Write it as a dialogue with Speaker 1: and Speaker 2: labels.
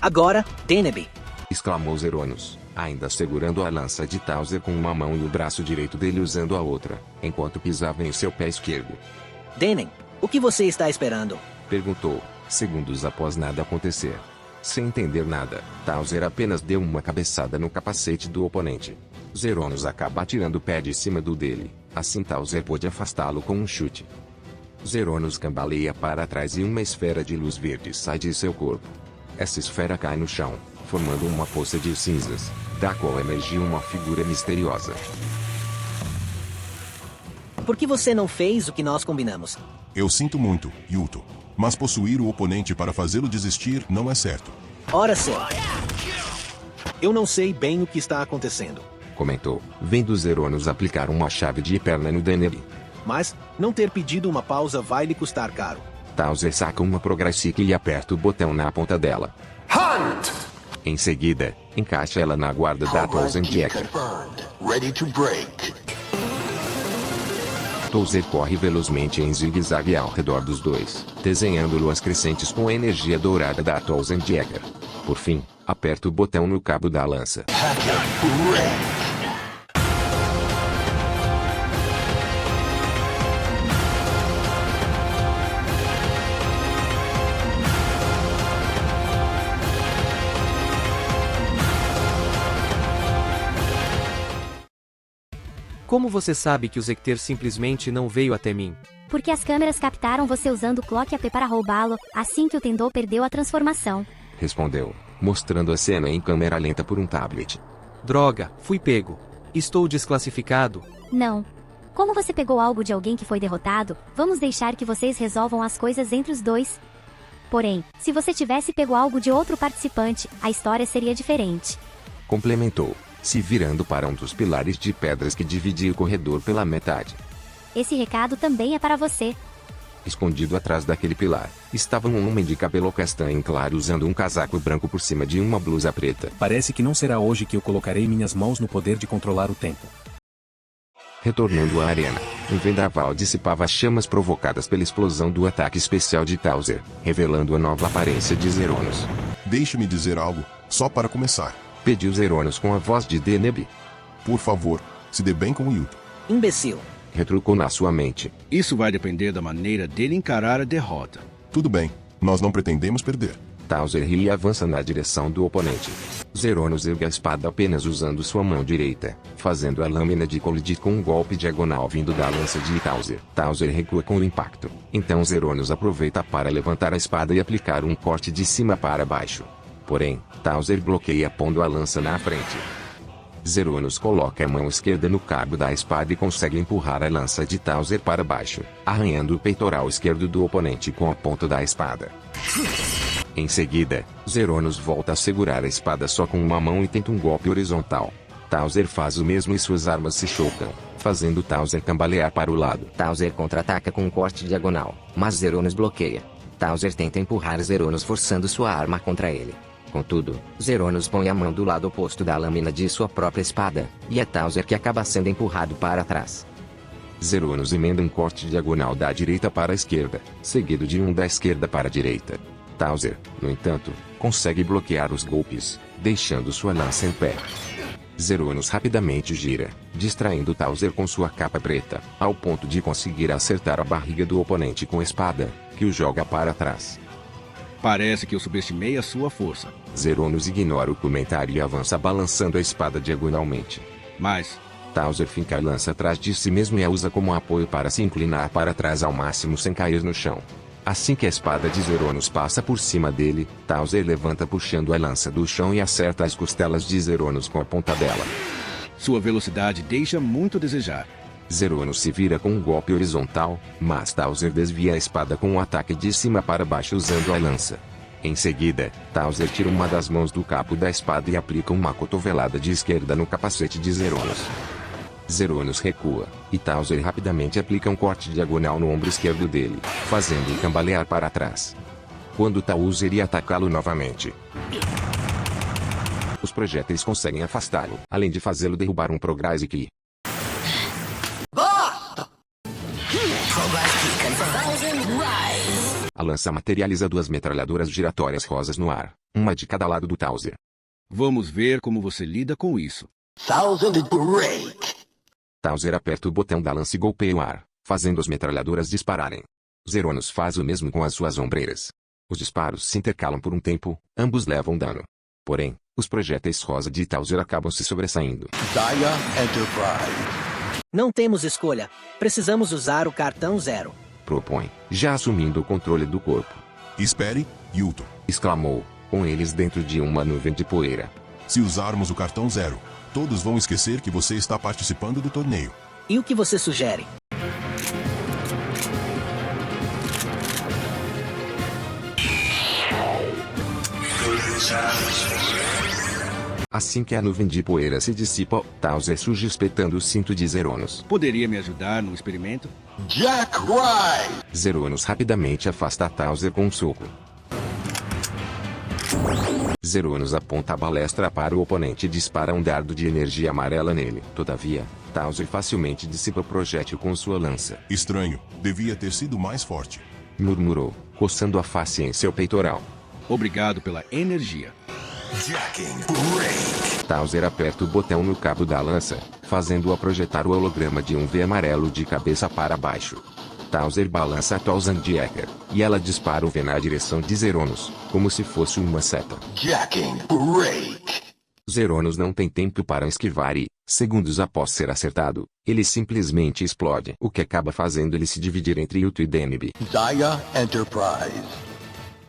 Speaker 1: Agora, Deneby!
Speaker 2: exclamou Zeronos, ainda segurando a lança de Towser com uma mão e o braço direito dele usando a outra, enquanto pisava em seu pé esquerdo.
Speaker 1: Denen, o que você está esperando?
Speaker 2: Perguntou, segundos após nada acontecer. Sem entender nada, Towser apenas deu uma cabeçada no capacete do oponente. Zeronos acaba tirando o pé de cima do dele, assim Towser pôde afastá-lo com um chute. Zeronos cambaleia para trás e uma esfera de luz verde sai de seu corpo. Essa esfera cai no chão, formando uma poça de cinzas, da qual emergiu uma figura misteriosa.
Speaker 1: Por que você não fez o que nós combinamos?
Speaker 3: Eu sinto muito, Yuto. Mas possuir o oponente para fazê-lo desistir não é certo.
Speaker 1: Ora, senhor.
Speaker 4: Eu não sei bem o que está acontecendo.
Speaker 2: Comentou, vendo Zeronos aplicar uma chave de perna no Deneby.
Speaker 4: Mas, não ter pedido uma pausa vai lhe custar caro.
Speaker 2: Towser saca uma Progressic e aperta o botão na ponta dela.
Speaker 5: Hunt!
Speaker 2: Em seguida, encaixa ela na guarda da Thousand Jacker.
Speaker 5: Ready to break.
Speaker 2: Towser corre velozmente em zigue-zague ao redor dos dois, desenhando luas crescentes com a energia dourada da Thousand Jacker. Por fim, aperta o botão no cabo da lança.
Speaker 6: Como você sabe que o Zecter simplesmente não veio até mim?
Speaker 7: Porque as câmeras captaram você usando o Clock AP para roubá-lo, assim que o Tendou perdeu a transformação.
Speaker 2: Respondeu, mostrando a cena em câmera lenta por um tablet.
Speaker 6: Droga, fui pego. Estou desclassificado.
Speaker 7: Não. Como você pegou algo de alguém que foi derrotado, vamos deixar que vocês resolvam as coisas entre os dois. Porém, se você tivesse pego algo de outro participante, a história seria diferente.
Speaker 2: Complementou, se virando para um dos pilares de pedras que dividia o corredor pela metade.
Speaker 7: Esse recado também é para você.
Speaker 2: Escondido atrás daquele pilar, estava um homem de cabelo castanho claro usando um casaco branco por cima de uma blusa preta.
Speaker 8: Parece que não será hoje que eu colocarei minhas mãos no poder de controlar o tempo.
Speaker 2: Retornando à arena, um vendaval dissipava as chamas provocadas pela explosão do ataque especial de Towser, revelando a nova aparência de Zeronos.
Speaker 3: Deixe-me dizer algo, só para começar.
Speaker 2: Pediu Zeronos com a voz de Deneby.
Speaker 3: Por favor, se dê bem com o Yuto.
Speaker 1: Imbecil.
Speaker 2: Retrucou na sua mente.
Speaker 9: Isso vai depender da maneira dele encarar a derrota.
Speaker 3: Tudo bem, nós não pretendemos perder.
Speaker 2: Towser ri e avança na direção do oponente. Zeronos ergue a espada apenas usando sua mão direita, fazendo a lâmina de colidir com um golpe diagonal vindo da lança de Towser. Towser recua com o impacto. Então Zeronos aproveita para levantar a espada e aplicar um corte de cima para baixo. Porém, Towser bloqueia pondo a lança na frente. Zeronos coloca a mão esquerda no cabo da espada e consegue empurrar a lança de Towser para baixo, arranhando o peitoral esquerdo do oponente com a ponta da espada. Em seguida, Zeronos volta a segurar a espada só com uma mão e tenta um golpe horizontal. Towser faz o mesmo e suas armas se chocam, fazendo Towser cambalear para o lado.
Speaker 10: Towser contra-ataca com um corte diagonal, mas Zeronos bloqueia. Towser tenta empurrar Zeronos forçando sua arma contra ele. Contudo, Zeronos põe a mão do lado oposto da lâmina de sua própria espada, e é Towser que acaba sendo empurrado para trás.
Speaker 2: Zeronos emenda um corte diagonal da direita para a esquerda, seguido de um da esquerda para a direita. Towser, no entanto, consegue bloquear os golpes, deixando sua lança em pé. Zeronos rapidamente gira, distraindo Towser com sua capa preta, ao ponto de conseguir acertar a barriga do oponente com a espada, que o joga para trás.
Speaker 9: Parece que eu subestimei a sua força.
Speaker 2: Zeronos ignora o comentário e avança balançando a espada diagonalmente.
Speaker 9: Mas
Speaker 2: Towser finca a lança atrás de si mesmo e a usa como apoio para se inclinar para trás ao máximo sem cair no chão. Assim que a espada de Zeronos passa por cima dele, Towser levanta puxando a lança do chão e acerta as costelas de Zeronos com a ponta dela.
Speaker 9: Sua velocidade deixa muito a desejar.
Speaker 2: Zeronos se vira com um golpe horizontal, mas Towser desvia a espada com um ataque de cima para baixo usando a lança. Em seguida, Towser tira uma das mãos do cabo da espada e aplica uma cotovelada de esquerda no capacete de Zeronos. Zeronos recua, e Towser rapidamente aplica um corte diagonal no ombro esquerdo dele, fazendo-o cambalear para trás. Quando Towser iria atacá-lo novamente, os projéteis conseguem afastá-lo, além de fazê-lo derrubar um Progressic. A lança materializa duas metralhadoras giratórias rosas no ar, uma de cada lado do Towser.
Speaker 9: Vamos ver como você lida com isso.
Speaker 5: 1000 break.
Speaker 2: Towser aperta o botão da lança e golpeia o ar, fazendo as metralhadoras dispararem. Zeronos faz o mesmo com as suas ombreiras. Os disparos se intercalam por um tempo, ambos levam dano. Porém, os projéteis rosa de Towser acabam se sobressaindo.
Speaker 5: Gaia Enterprise.
Speaker 1: Não temos escolha. Precisamos usar o cartão 0.
Speaker 2: Propõe, já assumindo o controle do corpo.
Speaker 3: Espere, Yuto.
Speaker 2: Exclamou, com eles dentro de uma nuvem de poeira.
Speaker 3: Se usarmos o cartão 0, todos vão esquecer que você está participando do torneio.
Speaker 1: E o que você sugere?
Speaker 2: Assim que a nuvem de poeira se dissipa, Towser surge espetando o cinto de Zeronos.
Speaker 9: Poderia me ajudar no experimento?
Speaker 5: Jack Ride.
Speaker 2: Zeronos rapidamente afasta Towser com um soco. Zeronos aponta a balestra para o oponente e dispara um dardo de energia amarela nele. Todavia, Towser facilmente dissipa o projétil com sua lança.
Speaker 3: Estranho, devia ter sido mais forte.
Speaker 2: Murmurou, coçando a face em seu peitoral.
Speaker 9: Obrigado pela energia.
Speaker 5: Jacking break.
Speaker 2: Towser aperta o botão no cabo da lança, fazendo-a projetar o holograma de um V amarelo de cabeça para baixo. Towser balança a Towsand Jacker, e ela dispara o V na direção de Zeronos, como se fosse uma seta.
Speaker 5: Jacking break.
Speaker 2: Zeronos não tem tempo para esquivar e, segundos após ser acertado, ele simplesmente explode, o que acaba fazendo ele se dividir entre Yuto e Deneb.
Speaker 5: Gaia Enterprise.